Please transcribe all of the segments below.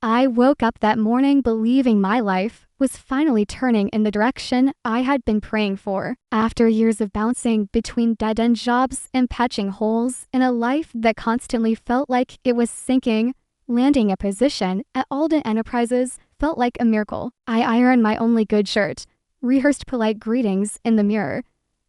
I woke up that morning believing my life was finally turning in the direction I had been praying for. After years of bouncing between dead-end jobs and patching holes in a life that constantly felt like it was sinking, landing a position at Alden Enterprises felt like a miracle. I ironed my only good shirt, rehearsed polite greetings in the mirror,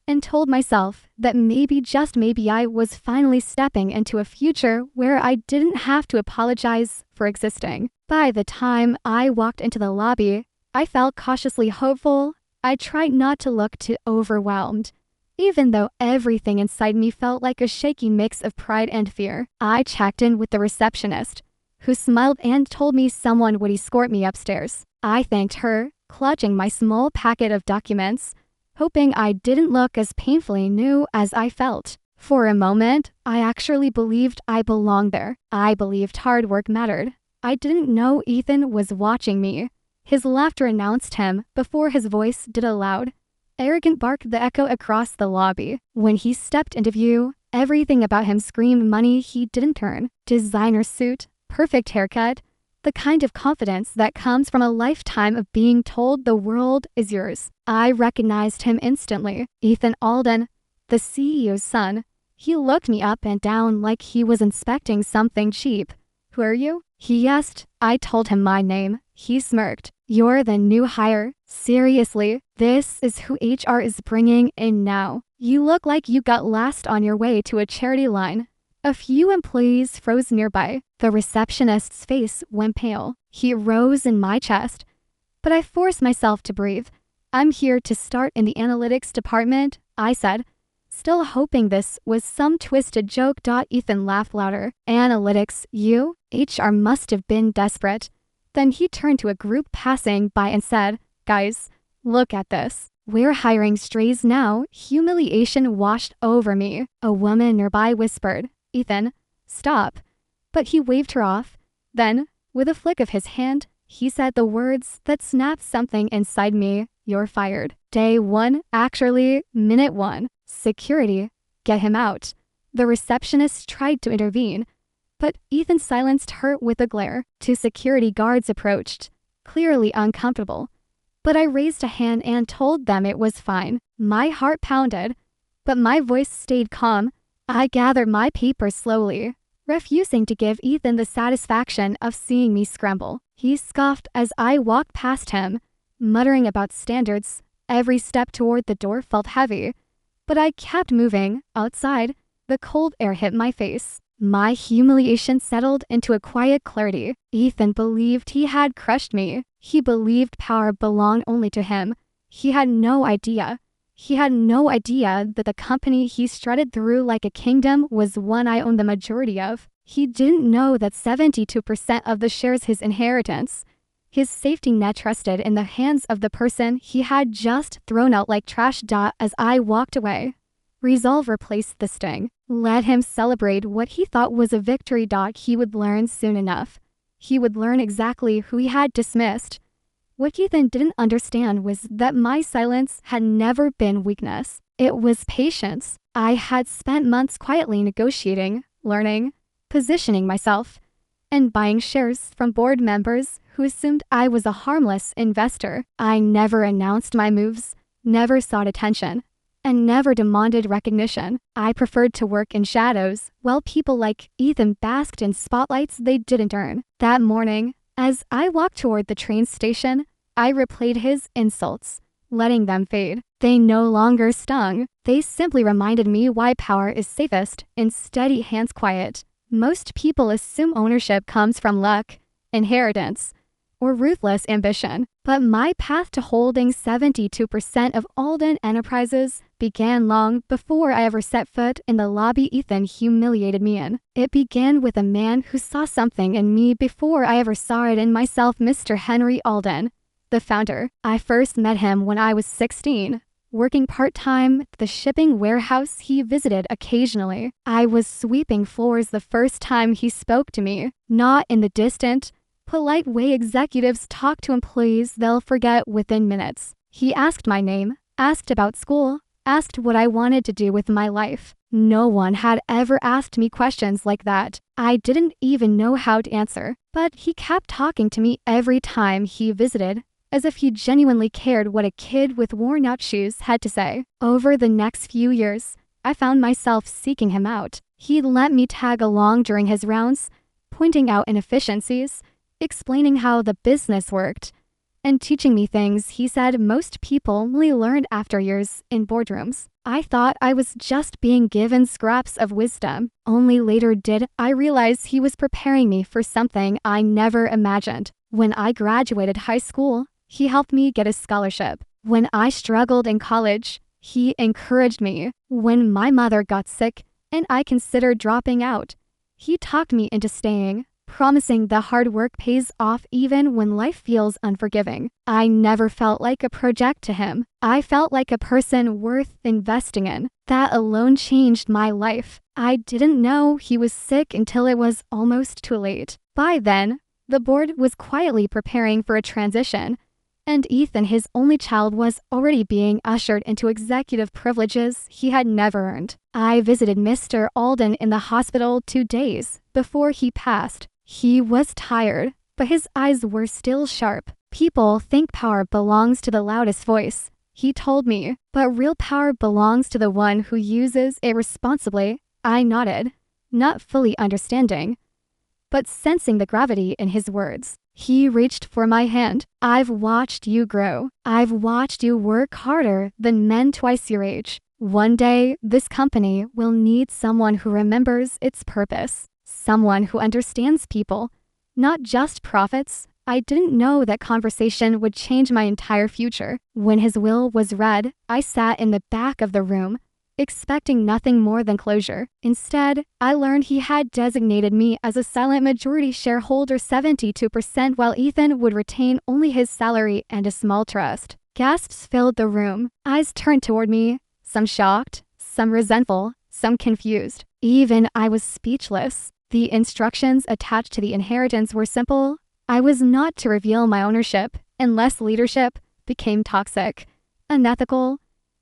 and told myself that maybe, just maybe, I was finally stepping into a future where I didn't have to apologize for existing. By the time I walked into the lobby, I felt cautiously hopeful. I tried not to look too overwhelmed, even though everything inside me felt like a shaky mix of pride and fear. I checked in with the receptionist, who smiled and told me someone would escort me upstairs. I thanked her, clutching my small packet of documents, hoping I didn't look as painfully new as I felt. For a moment, I actually believed I belonged there. I believed hard work mattered. I didn't know Ethan was watching me. His laughter announced him before his voice did a loud, arrogant bark that echoed across the lobby. When he stepped into view, everything about him screamed money he didn't earn. Designer suit, perfect haircut, the kind of confidence that comes from a lifetime of being told the world is yours. I recognized him instantly. Ethan Alden, the CEO's son. He looked me up and down like he was inspecting something cheap. "Who are you?" he asked. I told him my name. He smirked. "You're the new hire? Seriously, this is who HR is bringing in now. You look like you got lost on your way to a charity line." A few employees froze nearby. The receptionist's face went pale. He rose in my chest, but I forced myself to breathe. "I'm here to start in the analytics department," I said, still hoping this was some twisted joke. Ethan laughed louder. "Analytics, you?" HR must have been desperate. Then he turned to a group passing by and said, "Guys, look at this. We're hiring strays now." Humiliation washed over me. A woman nearby whispered, "Ethan, stop." But he waved her off. Then, with a flick of his hand, he said the words that snapped something inside me: "You're fired. Day 1, actually, minute 1. Security, get him out." The receptionist tried to intervene, but Ethan silenced her with a glare. Two security guards approached, clearly uncomfortable, but I raised a hand and told them it was fine. My heart pounded, but my voice stayed calm. I gathered my papers slowly, refusing to give Ethan the satisfaction of seeing me scramble. He scoffed as I walked past him, muttering about standards. Every step toward the door felt heavy, but I kept moving. Outside, the cold air hit my face. My humiliation settled into a quiet clarity. Ethan believed he had crushed me. He believed power belonged only to him. He had no idea that the company he strutted through like a kingdom was one I owned the majority of. He didn't know that 72% of the shares, his inheritance, his safety net, trusted in the hands of the person he had just thrown out like trash. As I walked away, resolve replaced the sting. Let him celebrate what he thought was a victory. He would learn soon enough. He would learn exactly who he had dismissed. What Ethan didn't understand was that my silence had never been weakness. It was patience. I had spent months quietly negotiating, learning, positioning myself, and buying shares from board members who assumed I was a harmless investor. I never announced my moves, never sought attention, and never demanded recognition. I preferred to work in shadows, while people like Ethan basked in spotlights they didn't earn. That morning, as I walked toward the train station, I replayed his insults, letting them fade. They no longer stung. They simply reminded me why power is safest in steady hands. Quiet. Most people assume ownership comes from luck, inheritance, or ruthless ambition. But my path to holding 72% of Alden Enterprises began long before I ever set foot in the lobby Ethan humiliated me in. It began with a man who saw something in me before I ever saw it in myself: Mr. Henry Alden, the founder. I first met him when I was 16, working part-time at the shipping warehouse he visited occasionally. I was sweeping floors the first time he spoke to me, not in the distant, polite way executives talk to employees they'll forget within minutes. He asked my name, asked about school, asked what I wanted to do with my life. No one had ever asked me questions like that. I didn't even know how to answer, but he kept talking to me every time he visited, as if he genuinely cared what a kid with worn-out shoes had to say. Over the next few years, I found myself seeking him out. He'd let me tag along during his rounds, pointing out inefficiencies, explaining how the business worked, and teaching me things he said most people only learned after years in boardrooms. I thought I was just being given scraps of wisdom. Only later did I realize he was preparing me for something I never imagined. When I graduated high school, he helped me get a scholarship. When I struggled in college, he encouraged me. When my mother got sick and I considered dropping out, he talked me into staying, promising the hard work pays off even when life feels unforgiving. I never felt like a project to him. I felt like a person worth investing in. That alone changed my life. I didn't know he was sick until it was almost too late. By then, the board was quietly preparing for a transition, and Ethan, his only child, was already being ushered into executive privileges he had never earned. I visited Mr. Alden in the hospital 2 days before he passed. He was tired, but his eyes were still sharp. People think power belongs to the loudest voice, he told me, but real power belongs to the one who uses it responsibly. I nodded, not fully understanding, but sensing the gravity in his words. He reached for my hand. I've watched you grow. I've watched you work harder than men twice your age. One day, this company will need someone who remembers its purpose, someone who understands people, not just profits. I didn't know that conversation would change my entire future. When his will was read, I sat in the back of the room, expecting nothing more than closure. Instead, I learned he had designated me as a silent majority shareholder, 72%, while Ethan would retain only his salary and a small trust. Gasps filled the room. Eyes turned toward me, some shocked, some resentful, some confused. Even I was speechless. The instructions attached to the inheritance were simple. I was not to reveal my ownership unless leadership became toxic, unethical,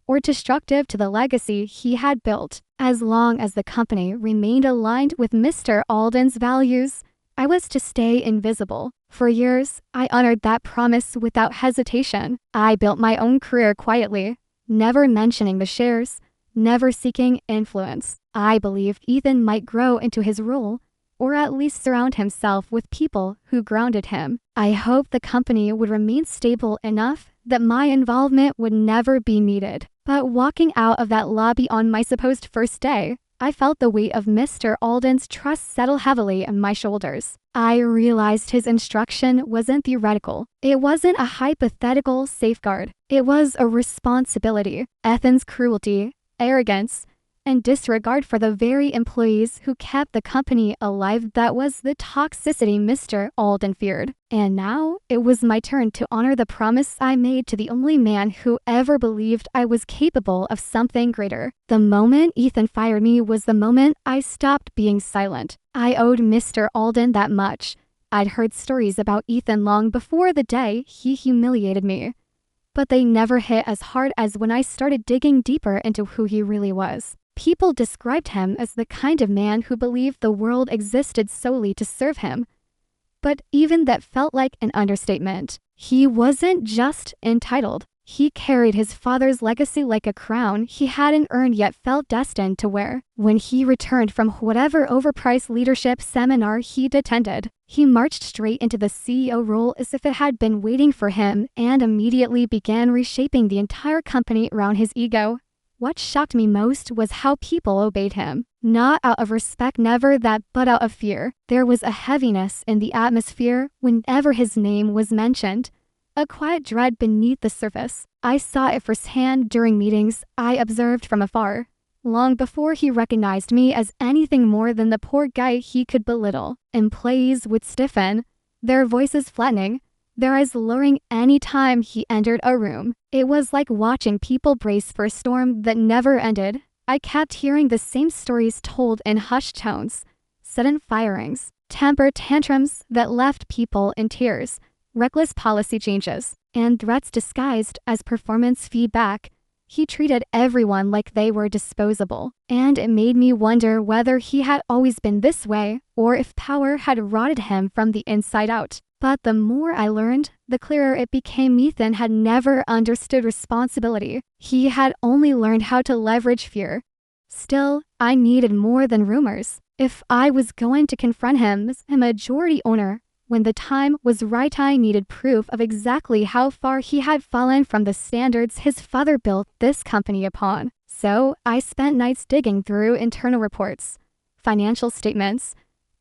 or destructive to the legacy he had built. As long as the company remained aligned with Mr. Alden's values, I was to stay invisible. For years, I honored that promise without hesitation. I built my own career quietly, never mentioning the shares, never seeking influence. I believed Ethan might grow into his role, or at least surround himself with people who grounded him. I hoped the company would remain stable enough that my involvement would never be needed. But walking out of that lobby on my supposed first day, I felt the weight of Mr. Alden's trust settle heavily on my shoulders. I realized his instruction wasn't theoretical. It wasn't a hypothetical safeguard. It was a responsibility. Ethan's cruelty, arrogance, and disregard for the very employees who kept the company alive, that was the toxicity Mr. Alden feared. And now, it was my turn to honor the promise I made to the only man who ever believed I was capable of something greater. The moment Ethan fired me was the moment I stopped being silent. I owed Mr. Alden that much. I'd heard stories about Ethan long before the day he humiliated me, but they never hit as hard as when I started digging deeper into who he really was. People described him as the kind of man who believed the world existed solely to serve him. But even that felt like an understatement. He wasn't just entitled. He carried his father's legacy like a crown he hadn't earned yet felt destined to wear. When he returned from whatever overpriced leadership seminar he'd attended, he marched straight into the CEO role as if it had been waiting for him and immediately began reshaping the entire company around his ego. What shocked me most was how people obeyed him. Not out of respect, never that, but out of fear. There was a heaviness in the atmosphere whenever his name was mentioned, a quiet dread beneath the surface. I saw it firsthand during meetings I observed from afar, long before he recognized me as anything more than the poor guy he could belittle. Employees would stiffen, their voices flattening, their eyes lowering any time he entered a room. It was like watching people brace for a storm that never ended. I kept hearing the same stories told in hushed tones, sudden firings, temper tantrums that left people in tears, reckless policy changes, and threats disguised as performance feedback. He treated everyone like they were disposable, and it made me wonder whether he had always been this way or if power had rotted him from the inside out. But the more I learned, the clearer it became Ethan had never understood responsibility. He had only learned how to leverage fear. Still, I needed more than rumors. If I was going to confront him as a majority owner, when the time was right, I needed proof of exactly how far he had fallen from the standards his father built this company upon. So I spent nights digging through internal reports, financial statements,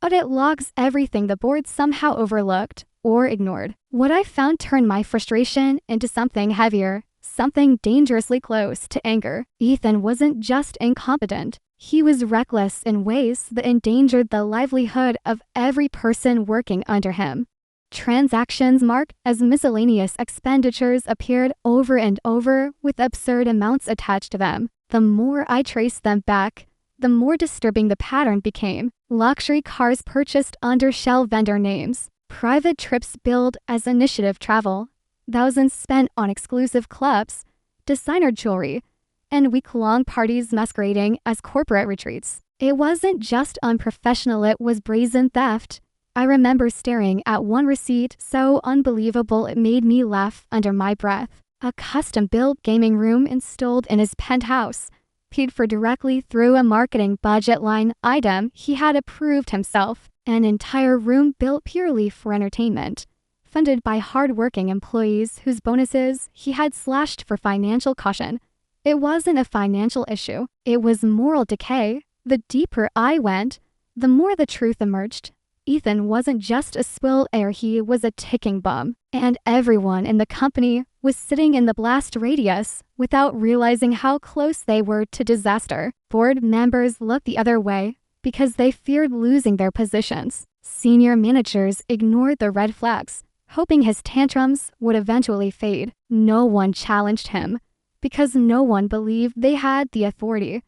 audit logs, everything the board somehow overlooked or ignored. What I found turned my frustration into something heavier, something dangerously close to anger. Ethan wasn't just incompetent. He was reckless in ways that endangered the livelihood of every person working under him. Transactions marked as miscellaneous expenditures appeared over and over with absurd amounts attached to them. The more I traced them back, the more disturbing the pattern became. Luxury cars purchased under shell vendor names, private trips billed as initiative travel, thousands spent on exclusive clubs, designer jewelry, and week-long parties masquerading as corporate retreats. It wasn't just unprofessional, it was brazen theft. I remember staring at one receipt so unbelievable it made me laugh under my breath. A custom-built gaming room installed in his penthouse, paid for directly through a marketing budget line item he had approved himself. An entire room built purely for entertainment, funded by hard-working employees whose bonuses he had slashed for financial caution. It wasn't a financial issue. It was moral decay. The deeper I went, the more the truth emerged. Ethan wasn't just a swill heir, he was a ticking bomb. And everyone in the company was sitting in the blast radius without realizing how close they were to disaster. Board members looked the other way because they feared losing their positions. Senior managers ignored the red flags, hoping his tantrums would eventually fade. No one challenged him, because no one believed they had the authority.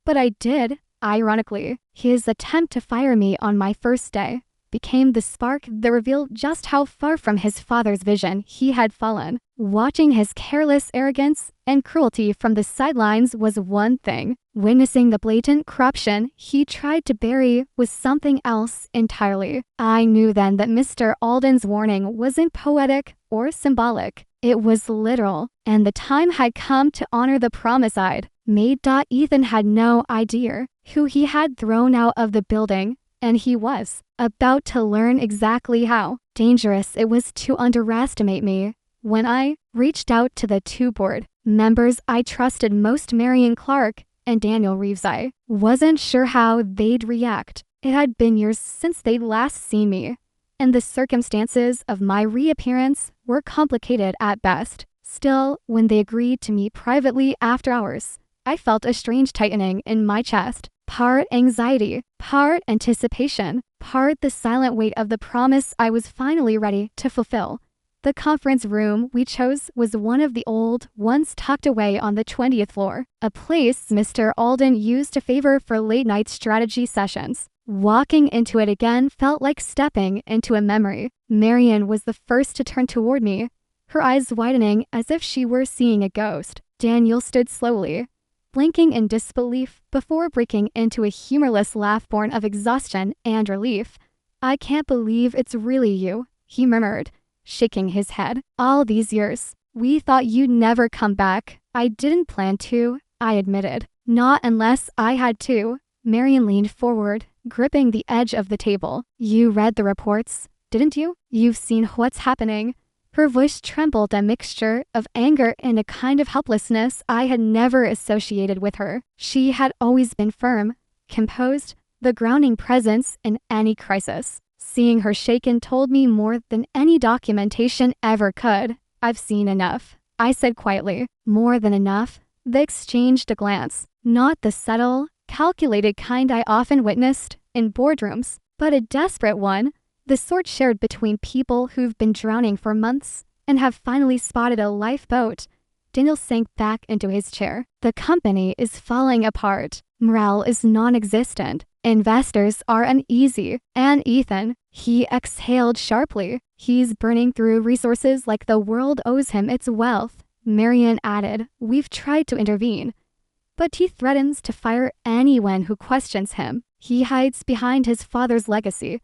But I did, ironically. His attempt to fire me on my first day became the spark that revealed just how far from his father's vision he had fallen. Watching his careless arrogance and cruelty from the sidelines was one thing. Witnessing the blatant corruption he tried to bury was something else entirely. I knew then that Mr. Alden's warning wasn't poetic or symbolic. It was literal, and the time had come to honor the promise I'd made. Ethan had no idea who he had thrown out of the building, and he was about to learn exactly how dangerous it was to underestimate me. When I reached out to the two board members I trusted most, Marion Clark and Daniel Reeves, I wasn't sure how they'd react. It had been years since they'd last seen me, and the circumstances of my reappearance were complicated at best. Still, when they agreed to meet privately after hours, I felt a strange tightening in my chest. Part anxiety, part anticipation, part the silent weight of the promise I was finally ready to fulfill. The conference room we chose was one of the old ones tucked away on the 20th floor, a place Mr. Alden used to favor for late-night strategy sessions. Walking into it again felt like stepping into a memory. Marion was the first to turn toward me, her eyes widening as if she were seeing a ghost. Daniel stood slowly, blinking in disbelief before breaking into a humorless laugh born of exhaustion and relief. "I can't believe it's really you," he murmured, shaking his head. "All these years, we thought you'd never come back." "I didn't plan to," I admitted. "Not unless I had to." Marion leaned forward, gripping the edge of the table. "You read the reports, didn't you? You've seen what's happening." Her voice trembled, a mixture of anger and a kind of helplessness I had never associated with her. She had always been firm, composed, the grounding presence in any crisis. Seeing her shaken told me more than any documentation ever could. "I've seen enough," I said quietly. "More than enough." They exchanged a glance, not the subtle, calculated kind I often witnessed in boardrooms, but a desperate one, the sort shared between people who've been drowning for months and have finally spotted a lifeboat. Daniel sank back into his chair. "The company is falling apart. Morale is non-existent. Investors are uneasy. And Ethan," he exhaled sharply, "he's burning through resources like the world owes him its wealth." Marian added, "We've tried to intervene, but he threatens to fire anyone who questions him. He hides behind his father's legacy,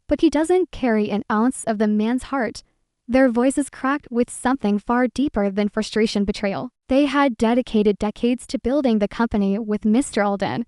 but he doesn't carry an ounce of the man's heart." Their voices cracked with something far deeper than frustration betrayal. They had dedicated decades to building the company with Mr. Alden.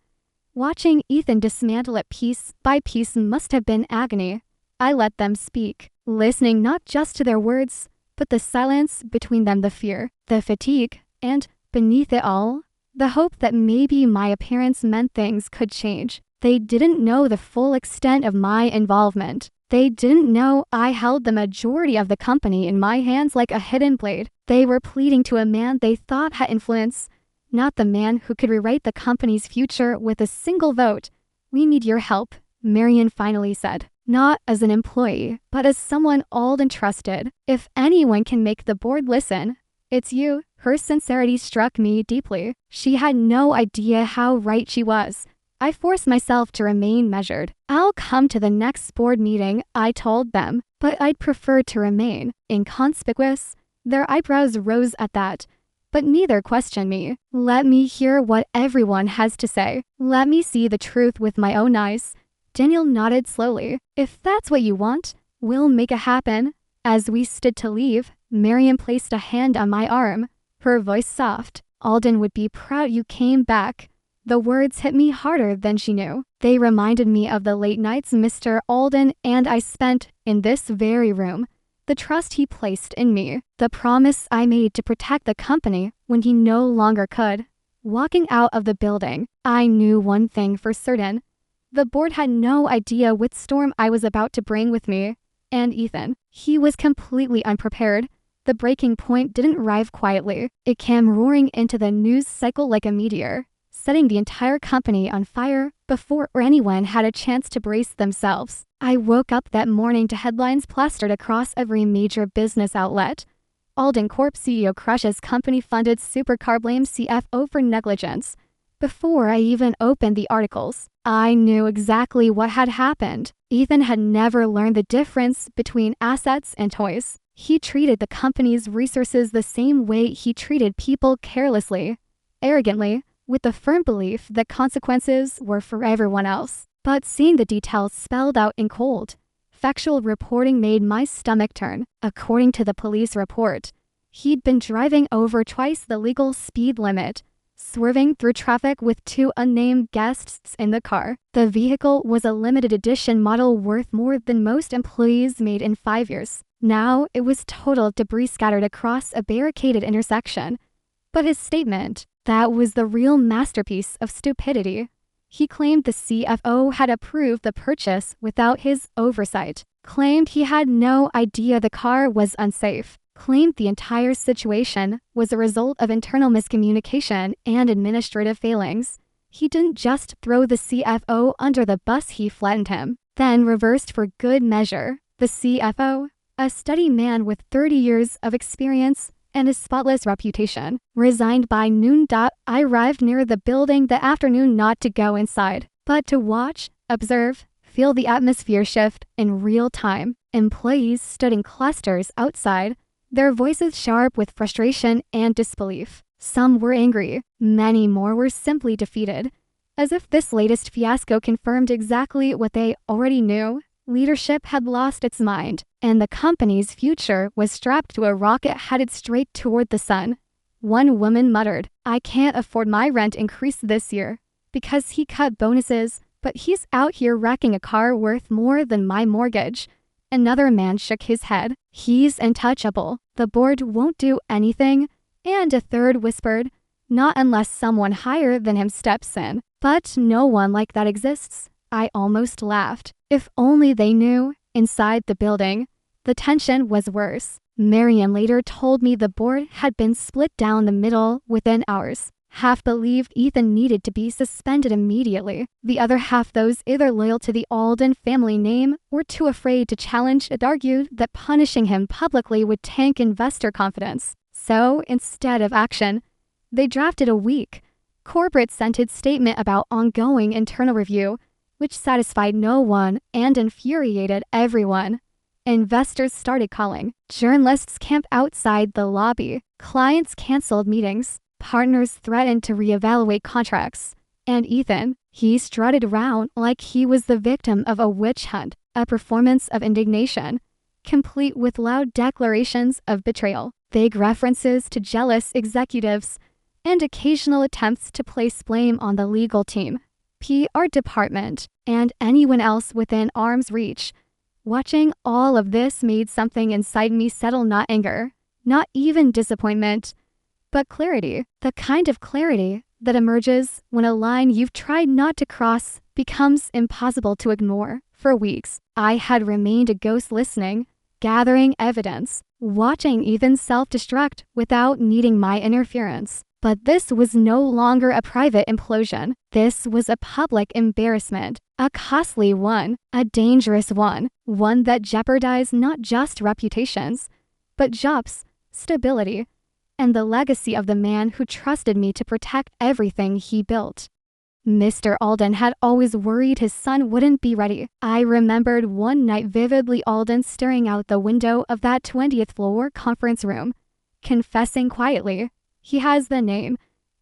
Watching Ethan dismantle it piece by piece must have been agony. I let them speak, listening not just to their words, but the silence between them, the fear, the fatigue, and, beneath it all, the hope that maybe my appearance meant things could change. They didn't know the full extent of my involvement. They didn't know I held the majority of the company in my hands like a hidden blade. They were pleading to a man they thought had influence, not the man who could rewrite the company's future with a single vote. "We need your help," Marian finally said. "Not as an employee, but as someone Alden trusted. If anyone can make the board listen, it's you." Her sincerity struck me deeply. She had no idea how right she was. I forced myself to remain measured. "I'll come to the next board meeting," I told them, "but I'd prefer to remain inconspicuous." Their eyebrows rose at that, but neither questioned me. "Let me hear what everyone has to say. Let me see the truth with my own eyes." Daniel nodded slowly. "If that's what you want, we'll make it happen." As we stood to leave, Marian placed a hand on my arm, her voice soft. "Alden would be proud you came back." The words hit me harder than she knew. They reminded me of the late nights Mr. Alden and I spent in this very room, the trust he placed in me, the promise I made to protect the company when he no longer could. Walking out of the building, I knew one thing for certain. The board had no idea what storm I was about to bring with me. And Ethan, he was completely unprepared. The breaking point didn't arrive quietly. It came roaring into the news cycle like a meteor, setting the entire company on fire before anyone had a chance to brace themselves. I woke up that morning to headlines plastered across every major business outlet. Alden Corp CEO crushes company-funded supercar, blames CFO for negligence. Before I even opened the articles, I knew exactly what had happened. Ethan had never learned the difference between assets and toys. He treated the company's resources the same way he treated people, carelessly, arrogantly, with the firm belief that consequences were for everyone else. But seeing the details spelled out in cold, factual reporting made my stomach turn. According to the police report, he'd been driving over twice the legal speed limit, swerving through traffic with 2 unnamed guests in the car. The vehicle was a limited edition model worth more than most employees made in 5 years. Now it was total debris scattered across a barricaded intersection. But his statement, that was the real masterpiece of stupidity. He claimed the CFO had approved the purchase without his oversight, claimed he had no idea the car was unsafe, claimed the entire situation was a result of internal miscommunication and administrative failings. He didn't just throw the CFO under the bus, he flattened him, then reversed for good measure. The CFO, a steady man with 30 years of experience and a spotless reputation, resigned by noon. I arrived near the building that afternoon not to go inside, but to watch, observe, feel the atmosphere shift in real time. Employees stood in clusters outside, their voices sharp with frustration and disbelief. Some were angry, many more were simply defeated. As if this latest fiasco confirmed exactly what they already knew. Leadership had lost its mind, and the company's future was strapped to a rocket headed straight toward the sun. One woman muttered, "I can't afford my rent increase this year because he cut bonuses, but he's out here wrecking a car worth more than my mortgage." Another man shook his head. "He's untouchable. The board won't do anything." And a third whispered, "Not unless someone higher than him steps in." But no one like that exists. I almost laughed. If only they knew. Inside the building, the tension was worse. Marian later told me the board had been split down the middle within hours. Half believed Ethan needed to be suspended immediately. The other half, those either loyal to the Alden family name or too afraid to challenge it, argued that punishing him publicly would tank investor confidence. So, instead of action, they drafted a weak, corporate-scented statement about ongoing internal review, which satisfied no one and infuriated everyone. Investors started calling. Journalists camped outside the lobby. Clients canceled meetings. Partners threatened to reevaluate contracts. And Ethan, he strutted around like he was the victim of a witch hunt, a performance of indignation, complete with loud declarations of betrayal, vague references to jealous executives, and occasional attempts to place blame on the legal team, PR department, and anyone else within arm's reach. Watching all of this made something inside me settle, not anger, not even disappointment, but clarity, the kind of clarity that emerges when a line you've tried not to cross becomes impossible to ignore. For weeks, I had remained a ghost, listening, gathering evidence, watching Ethan self-destruct without needing my interference. But this was no longer a private implosion. This was a public embarrassment, a costly one, a dangerous one that jeopardized not just reputations, but jobs, stability, and the legacy of the man who trusted me to protect everything he built. Mr. Alden had always worried his son wouldn't be ready. I remembered one night vividly Alden staring out the window of that 20th floor conference room, confessing quietly, he has the name,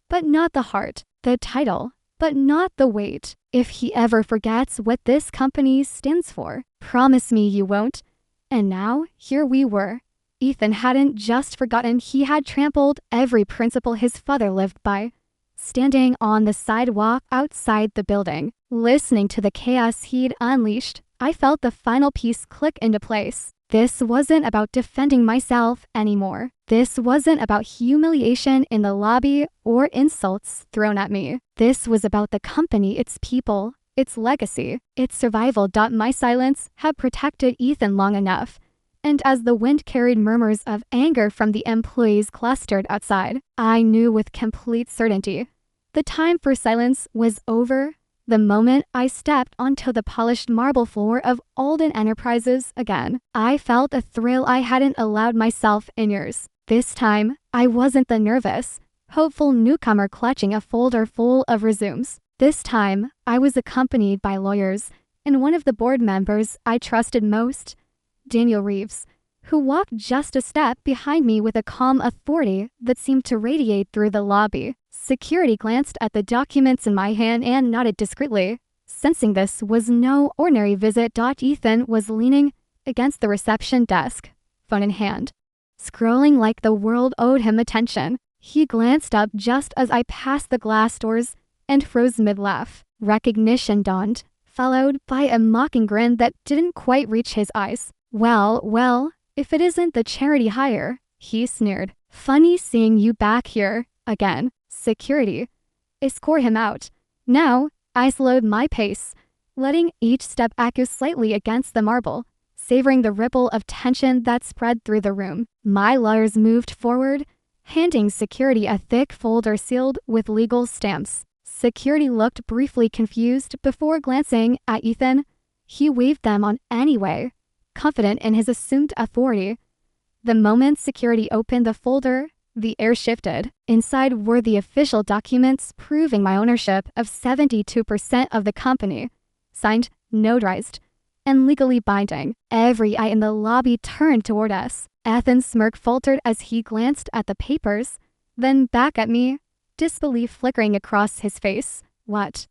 but not the heart, the title, but not the weight. If he ever forgets what this company stands for, promise me you won't. And now, here we were. Ethan hadn't just forgotten, he had trampled every principle his father lived by. Standing on the sidewalk outside the building, listening to the chaos he'd unleashed, I felt the final piece click into place. This wasn't about defending myself anymore. This wasn't about humiliation in the lobby or insults thrown at me. This was about the company, its people, its legacy, its survival. My silence had protected Ethan long enough. And as the wind carried murmurs of anger from the employees clustered outside, I knew with complete certainty the time for silence was over. The moment I stepped onto the polished marble floor of Alden Enterprises again, I felt a thrill I hadn't allowed myself in years. This time, I wasn't the nervous, hopeful newcomer clutching a folder full of resumes. This time, I was accompanied by lawyers and one of the board members I trusted most, Daniel Reeves, who walked just a step behind me with a calm authority that seemed to radiate through the lobby. Security glanced at the documents in my hand and nodded discreetly, sensing this was no ordinary visit. Ethan was leaning against the reception desk, phone in hand, scrolling like the world owed him attention. He glanced up just as I passed the glass doors and froze mid-laugh. Recognition dawned, followed by a mocking grin that didn't quite reach his eyes. Well, if it isn't the charity hire, he sneered. Funny seeing you back here again. Security. Escort him out. Now, I slowed my pace, letting each step echo slightly against the marble, savoring the ripple of tension that spread through the room. My lawyers moved forward, handing security a thick folder sealed with legal stamps. Security looked briefly confused before glancing at Ethan. He waved them on anyway, confident in his assumed authority. The moment security opened the folder, the air shifted. Inside were the official documents proving my ownership of 72% of the company, signed, notarized, and legally binding. Every eye in the lobby turned toward us. Ethan's smirk faltered as he glanced at the papers, then back at me, disbelief flickering across his face. What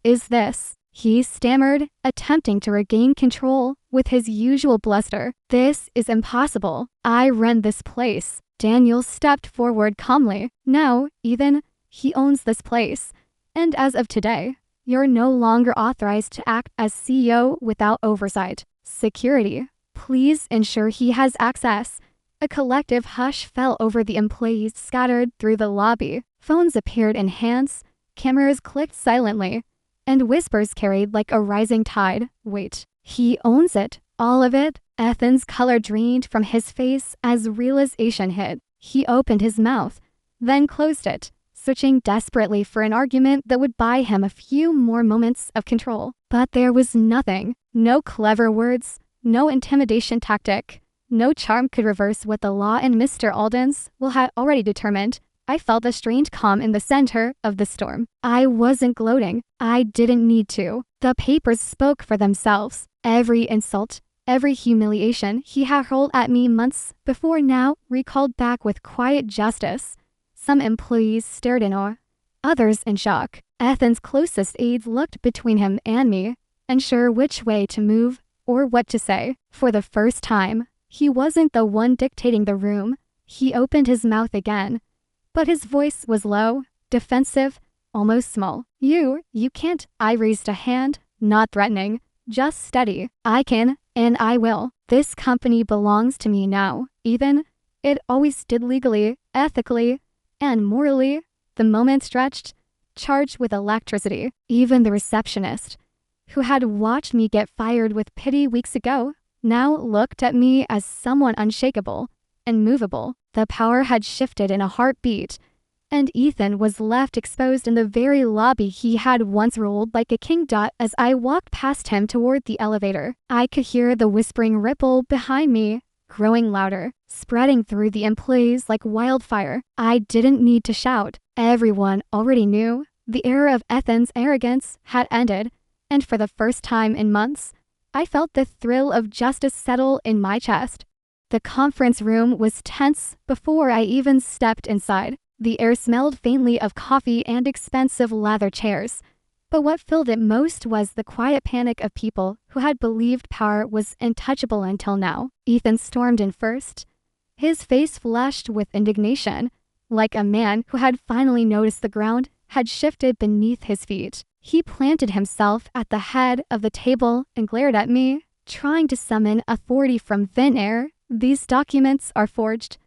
is this? He stammered, attempting to regain control with his usual bluster. This is impossible. I run this place. Daniel stepped forward calmly. No, Ethan, he owns this place. And as of today, you're no longer authorized to act as CEO without oversight. Security, please ensure he has access. A collective hush fell over the employees scattered through the lobby. Phones appeared in hands, cameras clicked silently, and whispers carried like a rising tide. Wait, he owns it, all of it? Ethan's color drained from his face as realization hit. He opened his mouth, then closed it, searching desperately for an argument that would buy him a few more moments of control. But there was nothing. No clever words, no intimidation tactic, no charm could reverse what the law and Mr. Alden's will had already determined. I felt a strange calm in the center of the storm. I wasn't gloating. I didn't need to. The papers spoke for themselves. Every insult, Every humiliation he had hurled at me months before now recalled back with quiet justice. Some employees stared in awe, others in shock. Ethan's closest aides looked between him and me, unsure which way to move or what to say. For the first time, he wasn't the one dictating the room. He opened his mouth again, but his voice was low, defensive, almost small. You can't. I raised a hand, not threatening, just steady. I can, and I will. This company belongs to me now, Ethan. It always did legally, ethically, and morally. The moment stretched, charged with electricity. Even the receptionist, who had watched me get fired with pity weeks ago, now looked at me as someone unshakable, immovable. The power had shifted in a heartbeat, and Ethan was left exposed in the very lobby he had once ruled like a king. As I walked past him toward the elevator, I could hear the whispering ripple behind me, growing louder, spreading through the employees like wildfire. I didn't need to shout. Everyone already knew. The era of Ethan's arrogance had ended, and for the first time in months, I felt the thrill of justice settle in my chest. The conference room was tense before I even stepped inside. The air smelled faintly of coffee and expensive leather chairs, but what filled it most was the quiet panic of people who had believed power was untouchable until now. Ethan stormed in first, his face flushed with indignation, like a man who had finally noticed the ground had shifted beneath his feet. He planted himself at the head of the table and glared at me, trying to summon authority from thin air. These documents are forged.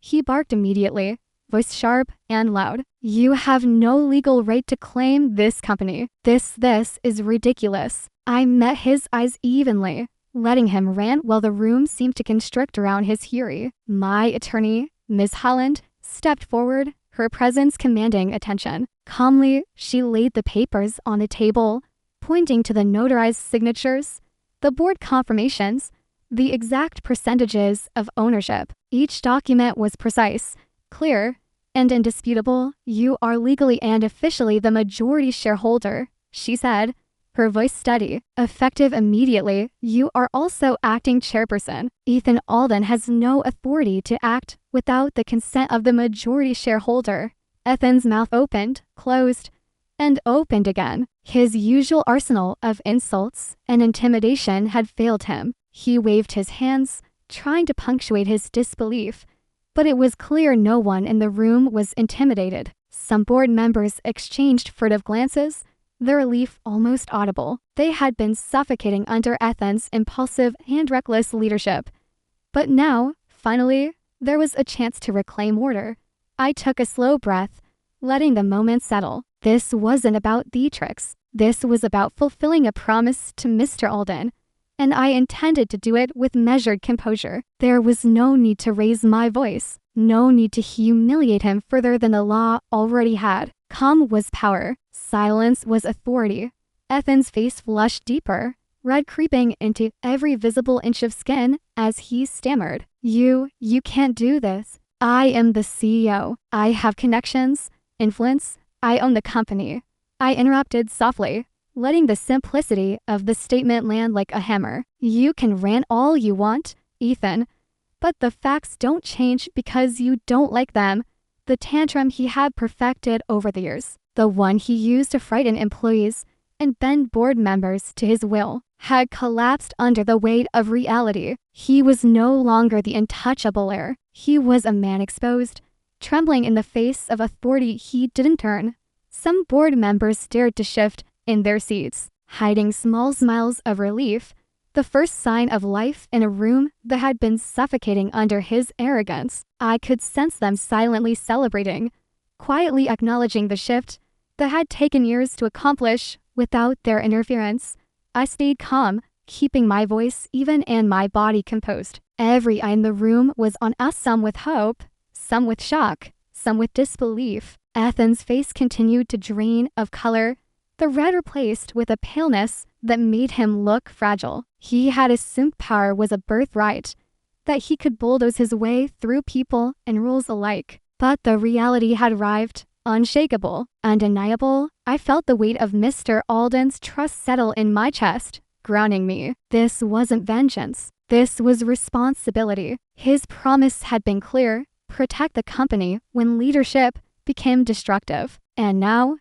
He barked immediately, voice sharp and loud. You have no legal right to claim this company. This is ridiculous. I met his eyes evenly, letting him rant while the room seemed to constrict around his fury. My attorney, Ms. Holland, stepped forward, her presence commanding attention. Calmly, she laid the papers on the table, pointing to the notarized signatures, the board confirmations, the exact percentages of ownership. Each document was precise, clear, and indisputable. You are legally and officially the majority shareholder, she said, her voice steady. Effective immediately, you are also acting chairperson. Ethan Alden has no authority to act without the consent of the majority shareholder. Ethan's mouth opened, closed, and opened again. His usual arsenal of insults and intimidation had failed him. He waved his hands, trying to punctuate his disbelief, but it was clear no one in the room was intimidated. Some board members exchanged furtive glances, their relief almost audible. They had been suffocating under Ethan's impulsive and reckless leadership. But now, finally, there was a chance to reclaim order. I took a slow breath, letting the moment settle. This wasn't about theatrics. This was about fulfilling a promise to Mr. Alden, and I intended to do it with measured composure. There was no need to raise my voice, no need to humiliate him further than the law already had. Calm was power. Silence was authority. Ethan's face flushed deeper, red creeping into every visible inch of skin as he stammered. You can't do this. I am the CEO. I have connections, influence. I own the company. I interrupted softly, letting the simplicity of the statement land like a hammer. You can rant all you want, Ethan, but the facts don't change because you don't like them. The tantrum he had perfected over the years, the one he used to frighten employees and bend board members to his will, had collapsed under the weight of reality. He was no longer the untouchable heir. He was a man exposed, trembling in the face of authority he didn't earn. Some board members dared to shift in their seats, hiding small smiles of relief, the first sign of life in a room that had been suffocating under his arrogance. I could sense them silently celebrating, quietly acknowledging the shift that had taken years to accomplish without their interference. I stayed calm, keeping my voice even and my body composed. Every eye in the room was on us, some with hope, some with shock, some with disbelief. Ethan's face continued to drain of color, the red replaced with a paleness that made him look fragile. He had assumed power was a birthright, that he could bulldoze his way through people and rules alike. But the reality had arrived, unshakable, undeniable. I felt the weight of Mr. Alden's trust settle in my chest, grounding me. This wasn't vengeance. This was responsibility. His promise had been clear: protect the company when leadership became destructive. And now,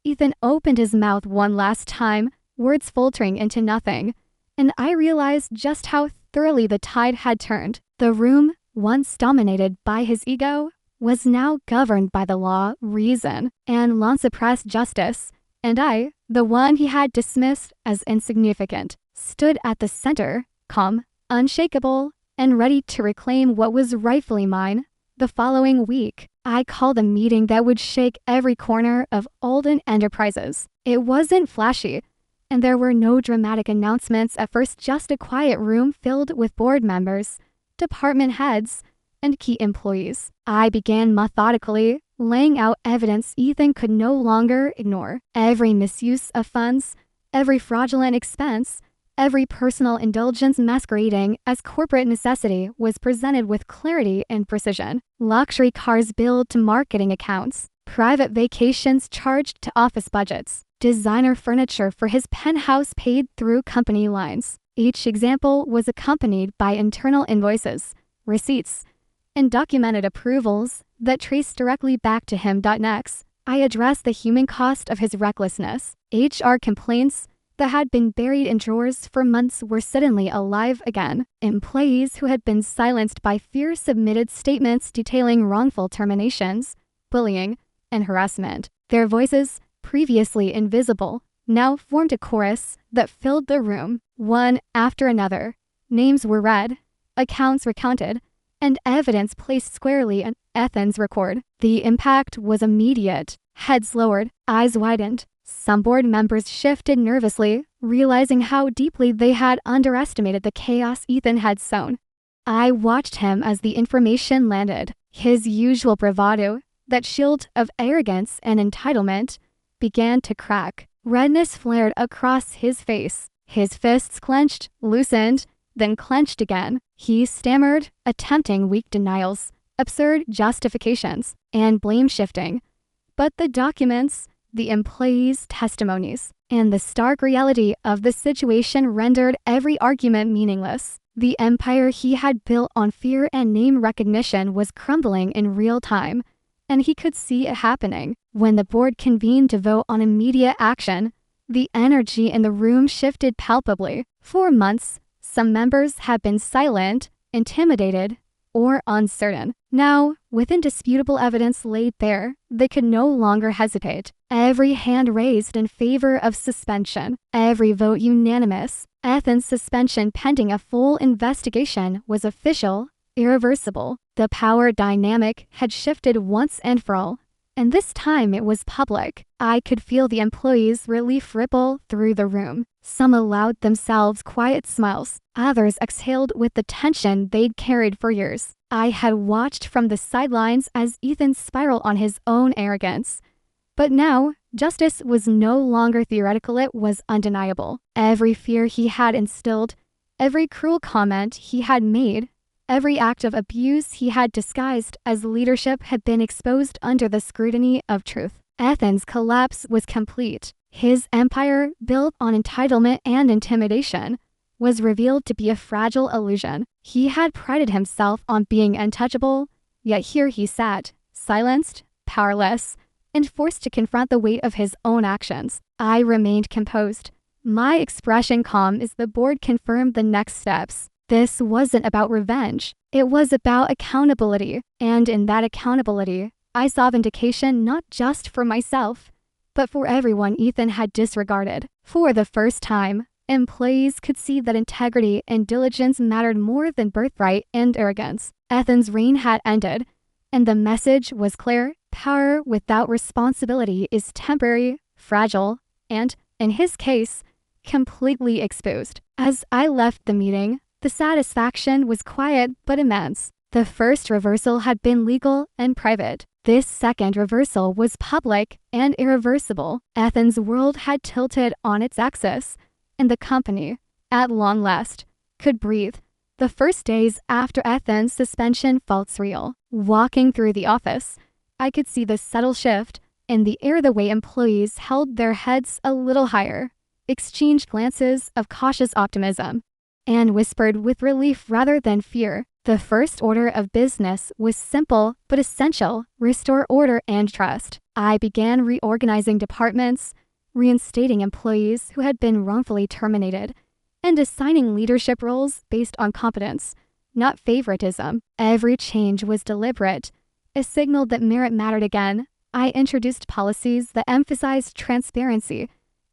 Ethan opened his mouth one last time, words faltering into nothing, and I realized just how thoroughly the tide had turned. The room, once dominated by his ego, was now governed by the law, reason, and non-suppressed justice, and I, the one he had dismissed as insignificant, stood at the center, calm, unshakable, and ready to reclaim what was rightfully mine. The following week, I called a meeting that would shake every corner of Alden Enterprises. It wasn't flashy, and there were no dramatic announcements at first, just a quiet room filled with board members, department heads, and key employees. I began methodically, laying out evidence Ethan could no longer ignore. Every misuse of funds, every fraudulent expense, every personal indulgence masquerading as corporate necessity was presented with clarity and precision. Luxury cars billed to marketing accounts, private vacations charged to office budgets, designer furniture for his penthouse paid through company lines. Each example was accompanied by internal invoices, receipts, and documented approvals that traced directly back to him. Next, I addressed the human cost of his recklessness. HR complaints that had been buried in drawers for months were suddenly alive again. Employees who had been silenced by fear submitted statements detailing wrongful terminations, bullying, and harassment. Their voices, previously invisible, now formed a chorus that filled the room. One after another, names were read, accounts recounted, and evidence placed squarely in Ethan's record. The impact was immediate. Heads lowered, eyes widened. Some board members shifted nervously, realizing how deeply they had underestimated the chaos Ethan had sown. I watched him as the information landed. His usual bravado, that shield of arrogance and entitlement, began to crack. Redness flared across his face. His fists clenched, loosened, then clenched again. He stammered, attempting weak denials, absurd justifications, and blame shifting. But the documents, the employees' testimonies, and the stark reality of the situation rendered every argument meaningless. The empire he had built on fear and name recognition was crumbling in real time, and he could see it happening. When the board convened to vote on immediate action, the energy in the room shifted palpably. For months, some members had been silent, intimidated, or uncertain. Now, with indisputable evidence laid bare, they could no longer hesitate. Every hand raised in favor of suspension, every vote unanimous. Ethan's suspension pending a full investigation was official, irreversible. The power dynamic had shifted once and for all, and this time it was public. I could feel the employees' relief ripple through the room. Some allowed themselves quiet smiles. Others exhaled with the tension they'd carried for years. I had watched from the sidelines as Ethan spiraled on his own arrogance. But now, justice was no longer theoretical, it was undeniable. Every fear he had instilled, every cruel comment he had made, every act of abuse he had disguised as leadership had been exposed under the scrutiny of truth. Ethan's collapse was complete. His empire, built on entitlement and intimidation, was revealed to be a fragile illusion. He had prided himself on being untouchable, yet here he sat, silenced, powerless, and forced to confront the weight of his own actions. I remained composed, my expression calm as the board confirmed the next steps. This wasn't about revenge. It was about accountability. And in that accountability, I saw vindication not just for myself, but for everyone Ethan had disregarded. For the first time, employees could see that integrity and diligence mattered more than birthright and arrogance. Ethan's reign had ended, and the message was clear: power without responsibility is temporary, fragile, and, in his case, completely exposed. As I left the meeting, the satisfaction was quiet but immense. The first reversal had been legal and private. This second reversal was public and irreversible. Ethan's world had tilted on its axis, and the company, at long last, could breathe. The first days after Ethan's suspension felt surreal. Walking through the office, I could see the subtle shift in the air, the way employees held their heads a little higher, exchanged glances of cautious optimism, and whispered with relief rather than fear. The first order of business was simple but essential: restore order and trust. I began reorganizing departments, reinstating employees who had been wrongfully terminated, and assigning leadership roles based on competence, not favoritism. Every change was deliberate, a signal that merit mattered again. I introduced policies that emphasized transparency,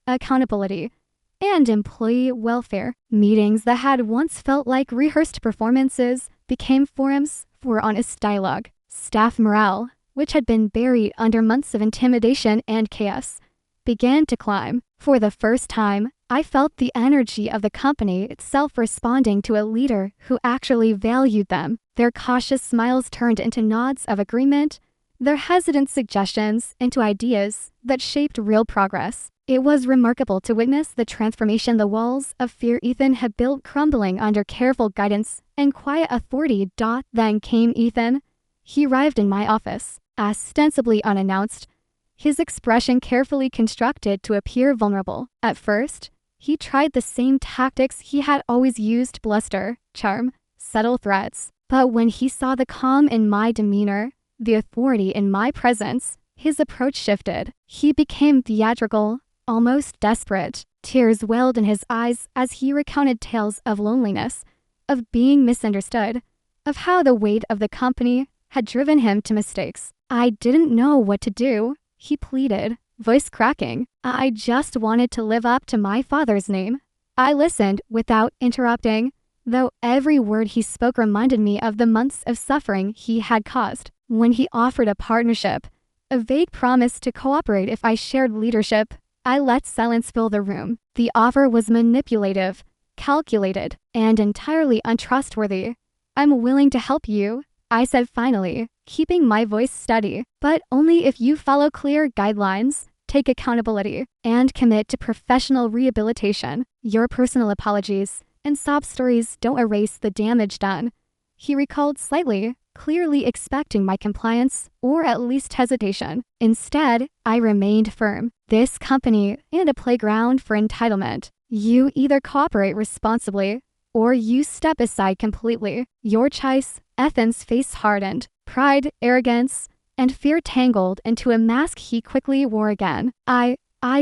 accountability, and employee welfare. Meetings that had once felt like rehearsed performances became forums for honest dialogue. Staff morale, which had been buried under months of intimidation and chaos, began to climb. For the first time, I felt the energy of the company itself responding to a leader who actually valued them. Their cautious smiles turned into nods of agreement, their hesitant suggestions into ideas that shaped real progress. It was remarkable to witness the transformation. The walls of fear Ethan had built crumbling under careful guidance and quiet authority. Then came Ethan. He arrived in my office, ostensibly unannounced, his expression carefully constructed to appear vulnerable. At first, he tried the same tactics he had always used: bluster, charm, subtle threats. But when he saw the calm in my demeanor, the authority in my presence, his approach shifted. He became theatrical, almost desperate. Tears welled in his eyes as he recounted tales of loneliness, of being misunderstood, of how the weight of the company had driven him to mistakes. I didn't know what to do, he pleaded, voice cracking. I just wanted to live up to my father's name. I listened without interrupting, though every word he spoke reminded me of the months of suffering he had caused. When he offered a partnership, a vague promise to cooperate if I shared leadership, I let silence fill the room. The offer was manipulative, calculated, and entirely untrustworthy. I'm willing to help you, I said finally, keeping my voice steady, but only if you follow clear guidelines, take accountability, and commit to professional rehabilitation. Your personal apologies and sob stories don't erase the damage done. He recalled slightly, clearly expecting my compliance or at least hesitation. Instead, I remained firm. This company ain't a playground for entitlement. You either cooperate responsibly or you step aside completely. Your choice. Ethan's face hardened. Pride, arrogance, and fear tangled into a mask he quickly wore again. I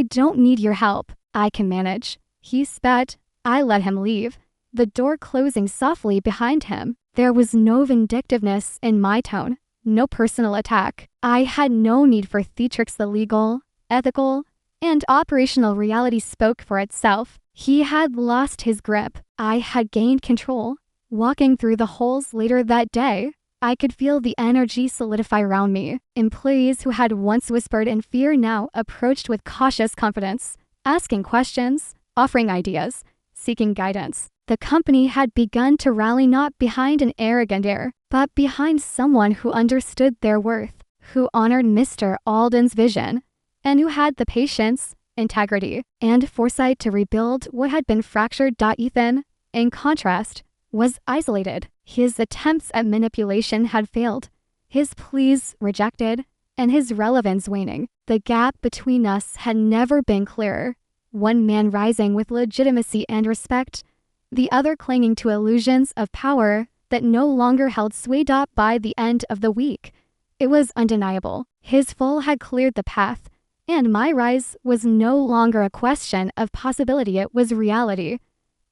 don't need your help. I can manage. He spat. I let him leave, the door closing softly behind him. There was no vindictiveness in my tone, no personal attack. I had no need for theatrics. The legal, ethical, and operational reality spoke for itself. He had lost his grip. I had gained control. Walking through the halls later that day, I could feel the energy solidify around me. Employees who had once whispered in fear now approached with cautious confidence, asking questions, offering ideas, seeking guidance. The company had begun to rally not behind an arrogant air, but behind someone who understood their worth, who honored Mr. Alden's vision, and who had the patience, integrity, and foresight to rebuild what had been fractured. Ethan, in contrast, was isolated. His attempts at manipulation had failed, his pleas rejected, and his relevance waning. The gap between us had never been clearer. One man rising with legitimacy and respect, the other clinging to illusions of power that no longer held sway. By the end of the week, it was undeniable. His fall had cleared the path, and my rise was no longer a question of possibility, it was reality.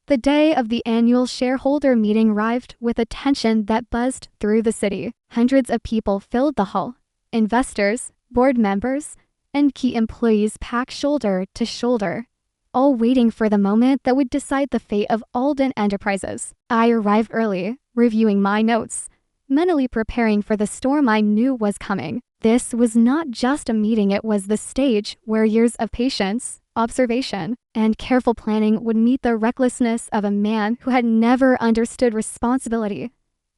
The day of the annual shareholder meeting arrived with a tension that buzzed through the city. Hundreds of people filled the hall. Investors, board members, and key employees packed shoulder to shoulder, all waiting for the moment that would decide the fate of Alden Enterprises. I arrived early, reviewing my notes, mentally preparing for the storm I knew was coming. This was not just a meeting, it was the stage where years of patience, observation, and careful planning would meet the recklessness of a man who had never understood responsibility.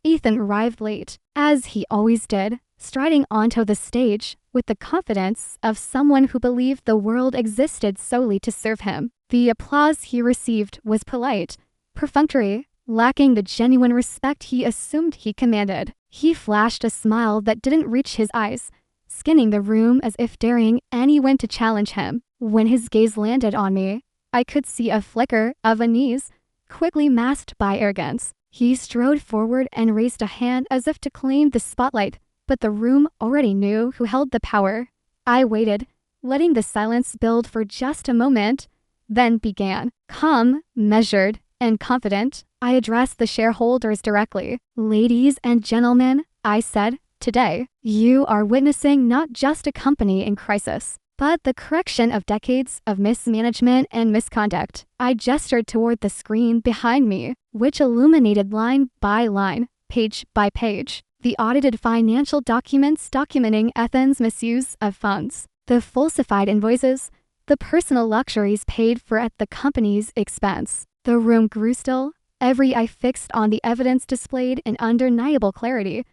Ethan arrived late, as he always did, striding onto the stage with the confidence of someone who believed the world existed solely to serve him. The applause he received was polite, perfunctory, lacking the genuine respect he assumed he commanded. He flashed a smile that didn't reach his eyes, scanning the room as if daring anyone to challenge him. When his gaze landed on me, I could see a flicker of unease, quickly masked by arrogance. He strode forward and raised a hand as if to claim the spotlight, but the room already knew who held the power. I waited, letting the silence build for just a moment, then began. Calm, measured, and confident, I addressed the shareholders directly. "Ladies and gentlemen," I said, "today, you are witnessing not just a company in crisis, but the correction of decades of mismanagement and misconduct." I gestured toward the screen behind me, which illuminated line by line, page by page, the audited financial documents documenting Athens' misuse of funds, the falsified invoices, the personal luxuries paid for at the company's expense. The room grew still, every eye fixed on the evidence displayed in undeniable clarity.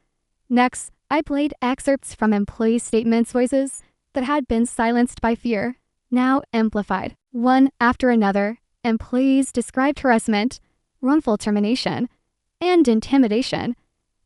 Next, I played excerpts from employee statements, voices that had been silenced by fear, now amplified. One after another, employees described harassment, wrongful termination, and intimidation,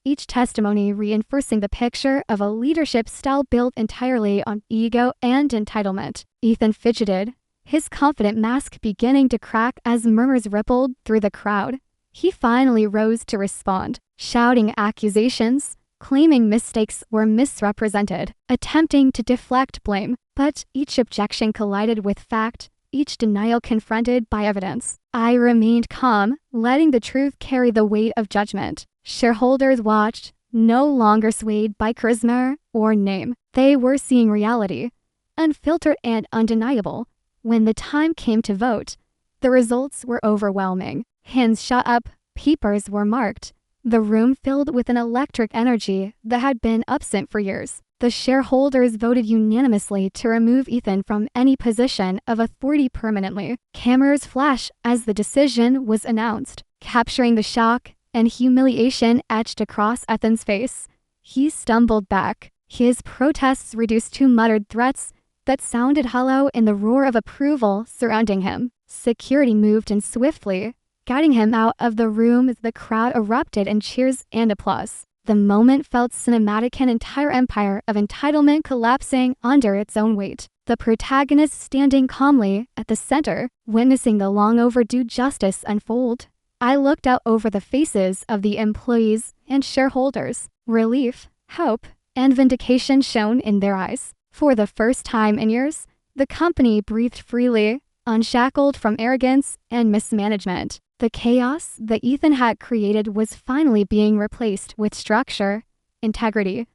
each testimony reinforcing the picture of a leadership style built entirely on ego and entitlement. Ethan fidgeted, his confident mask beginning to crack as murmurs rippled through the crowd. He finally rose to respond, shouting accusations, claiming mistakes were misrepresented, attempting to deflect blame. But each objection collided with fact, each denial confronted by evidence. I remained calm, letting the truth carry the weight of judgment. Shareholders watched, no longer swayed by charisma or name. They were seeing reality, unfiltered and undeniable. When the time came to vote, the results were overwhelming. Hands shot up, papers were marked. The room filled with an electric energy that had been absent for years. The shareholders voted unanimously to remove Ethan from any position of authority permanently. Cameras flashed as the decision was announced, capturing the shock and humiliation etched across Ethan's face. He stumbled back, his protests reduced to muttered threats that sounded hollow in the roar of approval surrounding him. Security moved in swiftly, guiding him out of the room as the crowd erupted in cheers and applause. The moment felt cinematic, an entire empire of entitlement collapsing under its own weight. The protagonist standing calmly at the center, witnessing the long overdue justice unfold. I looked out over the faces of the employees and shareholders. Relief, hope, and vindication shone in their eyes. For the first time in years, the company breathed freely, unshackled from arrogance and mismanagement. The chaos that Ethan had created was finally being replaced with structure, integrity,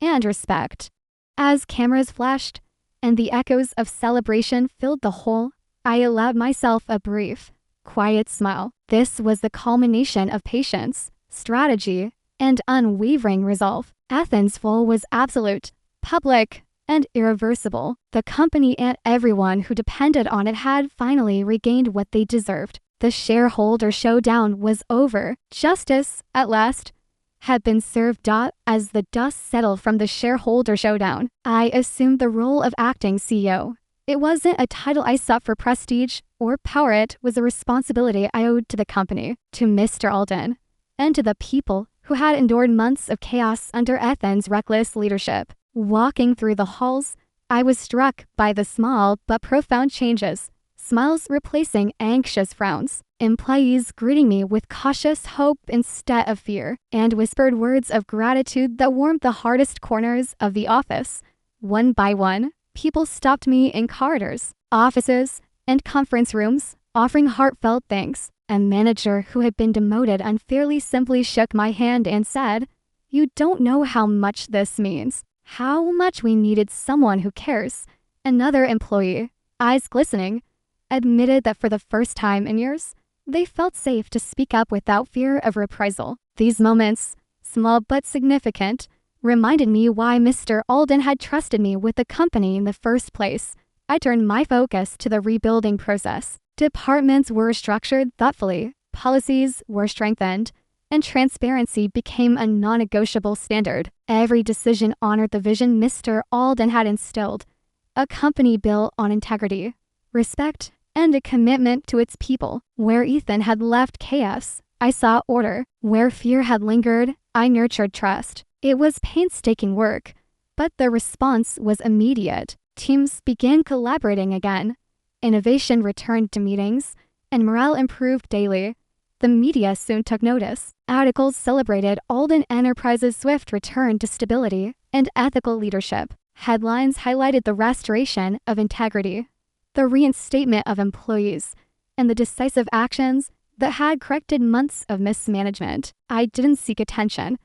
and respect. As cameras flashed and the echoes of celebration filled the hall, I allowed myself a brief, quiet smile. This was the culmination of patience, strategy, and unwavering resolve. Athens' fall was absolute, public, and irreversible. The company and everyone who depended on it had finally regained what they deserved. The shareholder showdown was over. Justice, at last, had been served. As the dust settled from the shareholder showdown, I assumed the role of acting CEO. It wasn't a title I sought for prestige or power. It was a responsibility I owed to the company, to Mr. Alden, and to the people who had endured months of chaos under Ethan's reckless leadership. Walking through the halls, I was struck by the small but profound changes. Smiles replacing anxious frowns, employees greeting me with cautious hope instead of fear, and whispered words of gratitude that warmed the hardest corners of the office. One by one, people stopped me in corridors, offices, and conference rooms, offering heartfelt thanks. A manager who had been demoted unfairly simply shook my hand and said, "You don't know how much this means, how much we needed someone who cares." Another employee, eyes glistening, admitted that for the first time in years, they felt safe to speak up without fear of reprisal. These moments, small but significant, reminded me why Mr. Alden had trusted me with the company in the first place. I turned my focus to the rebuilding process. Departments were structured thoughtfully, policies were strengthened, and transparency became a non-negotiable standard. Every decision honored the vision Mr. Alden had instilled, a company built on integrity, respect, and a commitment to its people. Where Ethan had left chaos, I saw order. Where fear had lingered, I nurtured trust. It was painstaking work, but the response was immediate. Teams began collaborating again, Innovation returned to meetings, and morale improved daily. The media soon took notice. Articles celebrated Alden Enterprises' swift return to stability and ethical leadership. Headlines highlighted the restoration of integrity, the reinstatement of employees, and the decisive actions that had corrected months of mismanagement. I didn't seek attention,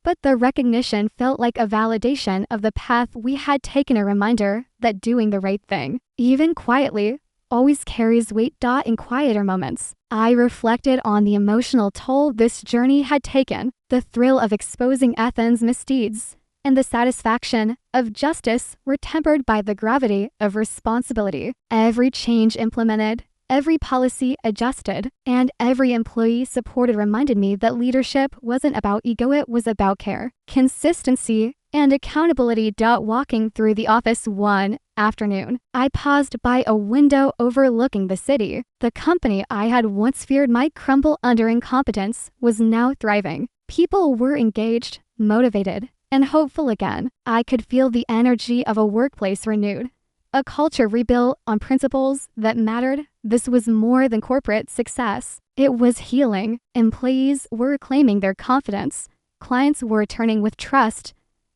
but the recognition felt like a validation of the path we had taken, a reminder that doing the right thing, even quietly, always carries weight. In quieter moments, I reflected on the emotional toll this journey had taken. The thrill of exposing Athens' misdeeds and the satisfaction of justice were tempered by the gravity of responsibility. Every change implemented, every policy adjusted, and every employee supported reminded me that leadership wasn't about ego, it was about care, consistency, and accountability. Walking through the office one afternoon, I paused by a window overlooking the city. The company I had once feared might crumble under incompetence was now thriving. People were engaged, motivated, and hopeful again. I could feel the energy of a workplace renewed, a culture rebuilt on principles that mattered. This was more than corporate success. It was healing. Employees were reclaiming their confidence. Clients were returning with trust.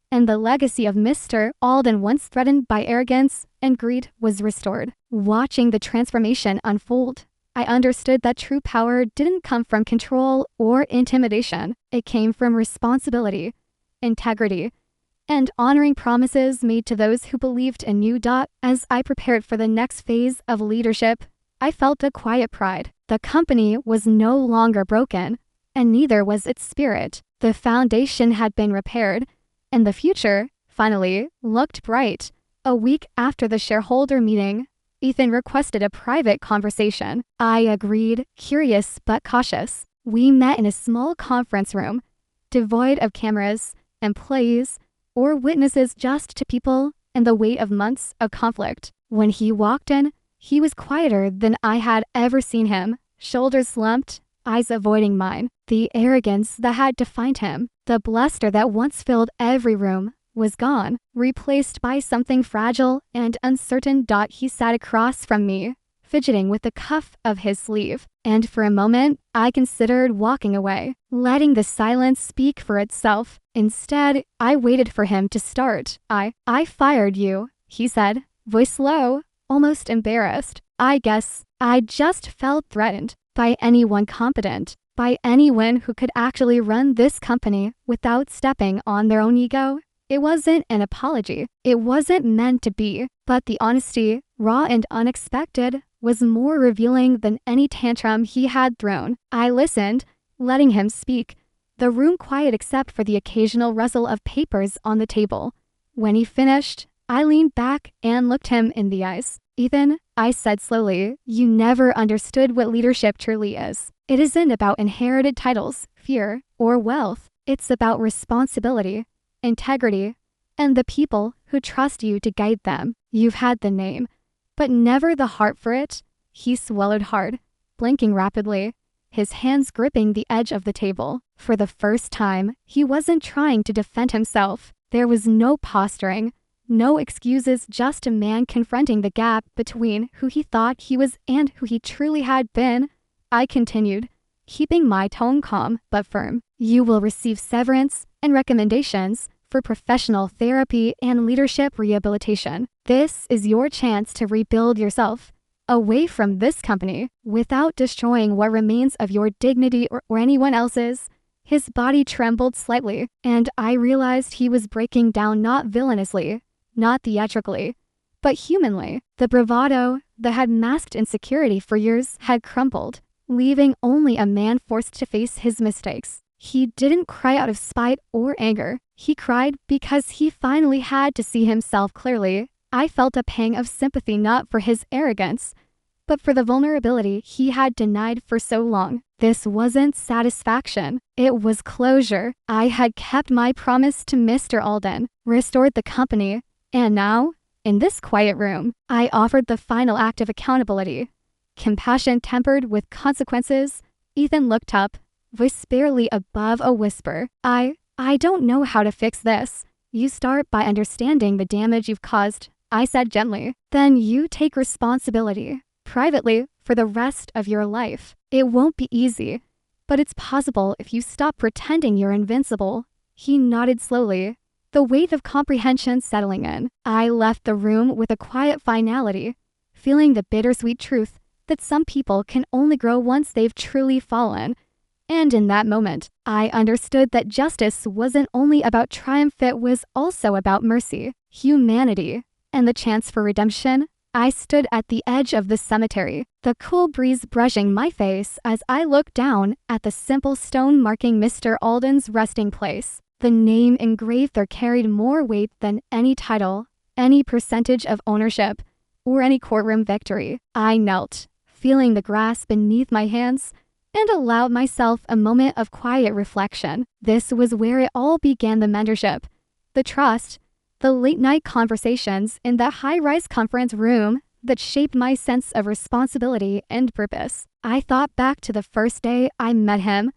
And the legacy of Mr. Alden, once threatened by arrogance and greed, was restored. Watching the transformation unfold, I understood that true power didn't come from control or intimidation. It came from responsibility, integrity, and honoring promises made to those who believed in you. As I prepared for the next phase of leadership, I felt a quiet pride. The company was no longer broken, and neither was its spirit. The foundation had been repaired, and the future, finally, looked bright. A week after the shareholder meeting, Ethan requested a private conversation. I agreed, curious but cautious. We met in a small conference room, devoid of cameras, employees, or witnesses, just two people and the weight of months of conflict. When he walked in, he was quieter than I had ever seen him, shoulders slumped, eyes avoiding mine. The arrogance that had defined him, the bluster that once filled every room, was gone, replaced by something fragile and uncertain. He sat across from me, fidgeting with the cuff of his sleeve, and for a moment, I considered walking away, letting the silence speak for itself. Instead, I waited for him to start. I fired you, he said, voice low, almost embarrassed. I guess I just felt threatened by anyone competent, by anyone who could actually run this company without stepping on their own ego. It wasn't an apology. It wasn't meant to be, but the honesty, raw and unexpected, was more revealing than any tantrum he had thrown. I listened, letting him speak, the room quiet except for the occasional rustle of papers on the table. When he finished, I leaned back and looked him in the eyes. Ethan, I said slowly, you never understood what leadership truly is. It isn't about inherited titles, fear, or wealth. It's about responsibility, integrity, and the people who trust you to guide them. You've had the name, but never the heart for it. He swallowed hard, blinking rapidly, his hands gripping the edge of the table. For the first time, he wasn't trying to defend himself. There was no posturing, no excuses, just a man confronting the gap between who he thought he was and who he truly had been. I continued, keeping my tone calm but firm. You will receive severance and recommendations for professional therapy and leadership rehabilitation. This is your chance to rebuild yourself away from this company without destroying what remains of your dignity or anyone else's. His body trembled slightly, and I realized he was breaking down, not villainously, not theatrically, but humanly. The bravado that had masked insecurity for years had crumbled, leaving only a man forced to face his mistakes. He didn't cry out of spite or anger. He cried because he finally had to see himself clearly. I felt a pang of sympathy, not for his arrogance, but for the vulnerability he had denied for so long. This wasn't satisfaction. It was closure. I had kept my promise to Mr. Alden, restored the company, and now, in this quiet room, I offered the final act of accountability. Compassion tempered with consequences. Ethan looked up, voice barely above a whisper. I don't know how to fix this. You start by understanding the damage you've caused. I said gently. Then you take responsibility, privately, for the rest of your life. It won't be easy, but it's possible if you stop pretending you're invincible. He nodded slowly, the weight of comprehension settling in. I left the room with a quiet finality, feeling the bittersweet truth that some people can only grow once they've truly fallen. And in that moment, I understood that justice wasn't only about triumph, it was also about mercy, humanity, and the chance for redemption. I stood at the edge of the cemetery, the cool breeze brushing my face as I looked down at the simple stone marking Mr. Alden's resting place. The name engraved there carried more weight than any title, any percentage of ownership, or any courtroom victory. I knelt, feeling the grass beneath my hands, and allowed myself a moment of quiet reflection. This was where it all began: the mentorship, the trust, the late-night conversations in the high-rise conference room that shaped my sense of responsibility and purpose. I thought back to the first day I met him,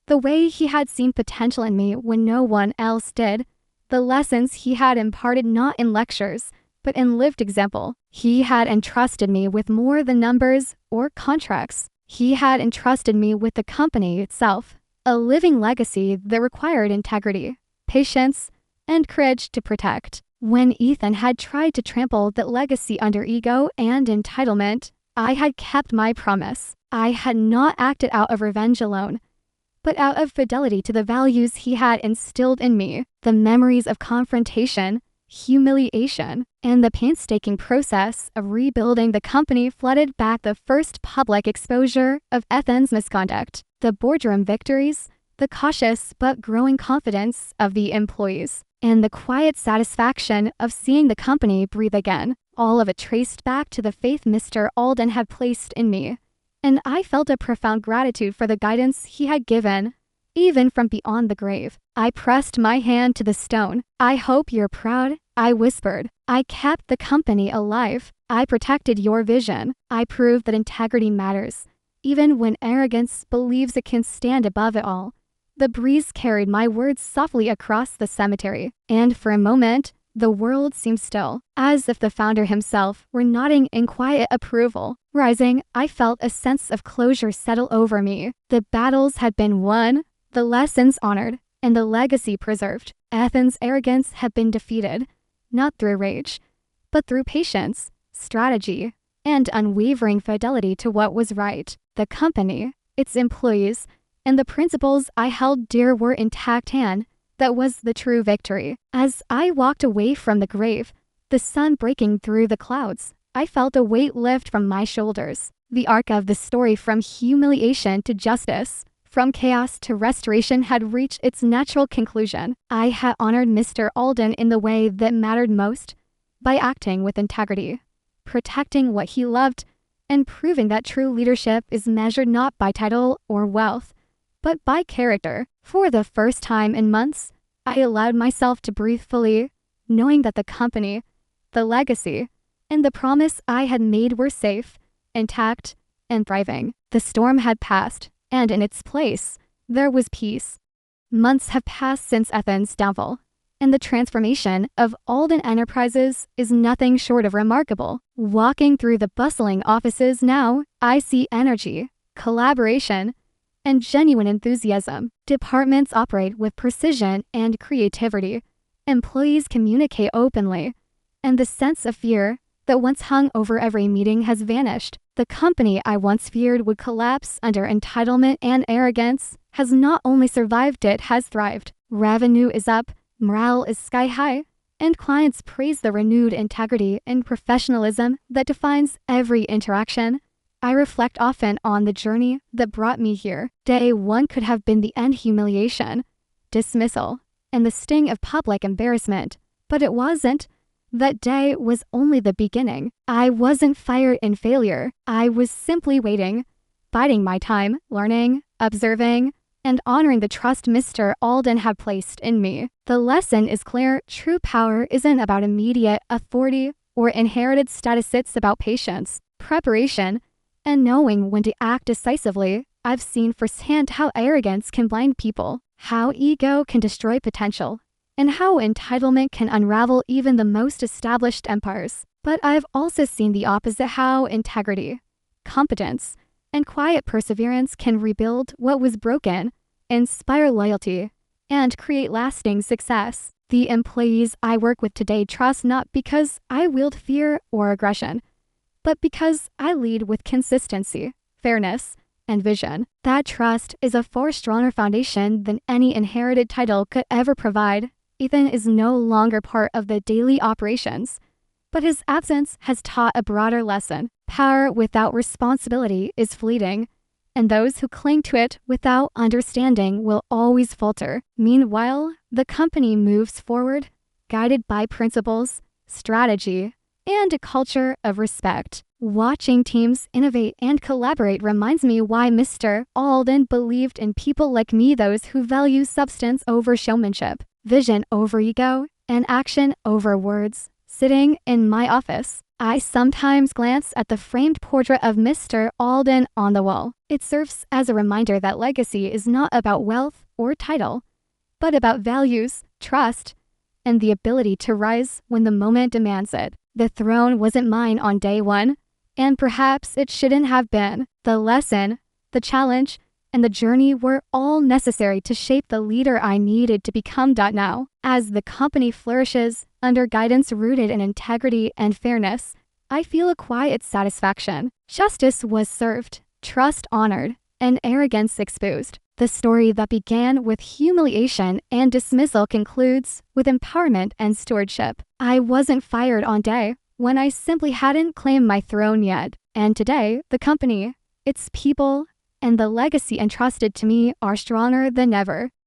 the way he had seen potential in me when no one else did, the lessons he had imparted not in lectures, but in lived example. He had entrusted me with more than numbers or contracts. He had entrusted me with the company itself, a living legacy that required integrity, patience, and courage to protect. When Ethan had tried to trample that legacy under ego and entitlement, I had kept my promise. I had not acted out of revenge alone, but out of fidelity to the values he had instilled in me. The memories of confrontation, humiliation, and the painstaking process of rebuilding the company flooded back the first public exposure of Ethan's misconduct, the boardroom victories, the cautious but growing confidence of the employees, and the quiet satisfaction of seeing the company breathe again. All of it traced back to the faith Mr. Alden had placed in me, and I felt a profound gratitude for the guidance he had given, even from beyond the grave. I pressed my hand to the stone. "I hope you're proud," I whispered. "I kept the company alive. I protected your vision. I proved that integrity matters, even when arrogance believes it can stand above it all." The breeze carried my words softly across the cemetery, and for a moment, the world seemed still, as if the founder himself were nodding in quiet approval. Rising, I felt a sense of closure settle over me. The battles had been won, the lessons honored, and the legacy preserved. Ethan's arrogance had been defeated, not through rage, but through patience, strategy, and unwavering fidelity to what was right. The company, its employees, and the principles I held dear were intact, and that was the true victory. As I walked away from the grave, the sun breaking through the clouds, I felt a weight lift from my shoulders. The arc of the story, from humiliation to justice, from chaos to restoration, had reached its natural conclusion. I had honored Mr. Alden in the way that mattered most, by acting with integrity, protecting what he loved, and proving that true leadership is measured not by title or wealth, but by character. For the first time in months, I allowed myself to breathe fully, knowing that the company, the legacy, and the promise I had made were safe, intact, and thriving. The storm had passed, and in its place, there was peace. Months have passed since Ethan's downfall, and the transformation of Alden Enterprises is nothing short of remarkable. Walking through the bustling offices now, I see energy, collaboration, and genuine enthusiasm. Departments operate with precision and creativity. Employees communicate openly, and the sense of fear that once hung over every meeting has vanished. The company I once feared would collapse under entitlement and arrogance has not only survived, it has thrived. Revenue is up, morale is sky high, and clients praise the renewed integrity and professionalism that defines every interaction. I reflect often on the journey that brought me here. Day one could have been the end: humiliation, dismissal, and the sting of public embarrassment, but it wasn't. That day was only the beginning. I wasn't fired in failure. I was simply waiting, biding my time, learning, observing, and honoring the trust Mr. Alden had placed in me. The lesson is clear: true power isn't about immediate authority or inherited status, it's about patience, preparation, and knowing when to act decisively. I've seen firsthand how arrogance can blind people, how ego can destroy potential, and how entitlement can unravel even the most established empires. But I've also seen the opposite, how integrity, competence, and quiet perseverance can rebuild what was broken, inspire loyalty, and create lasting success. The employees I work with today trust not because I wield fear or aggression, but because I lead with consistency, fairness, and vision. That trust is a far stronger foundation than any inherited title could ever provide. Ethan is no longer part of the daily operations, but his absence has taught a broader lesson. Power without responsibility is fleeting, and those who cling to it without understanding will always falter. Meanwhile, the company moves forward, guided by principles, strategy, and a culture of respect. Watching teams innovate and collaborate reminds me why Mr. Alden believed in people like me, those who value substance over showmanship, vision over ego, and action over words. Sitting in my office, I sometimes glance at the framed portrait of Mr. Alden on the wall. It serves as a reminder that legacy is not about wealth or title, but about values, trust, and the ability to rise when the moment demands it. The throne wasn't mine on day one, and perhaps it shouldn't have been. The lesson, the challenge, and the journey were all necessary to shape the leader I needed to become. Now, as the company flourishes under guidance rooted in integrity and fairness, I feel a quiet satisfaction. Justice was served, trust honored, and arrogance exposed. The story that began with humiliation and dismissal concludes with empowerment and stewardship. I wasn't fired on day when I simply hadn't claimed my throne yet. And today, the company, its people, and the legacy entrusted to me are stronger than ever.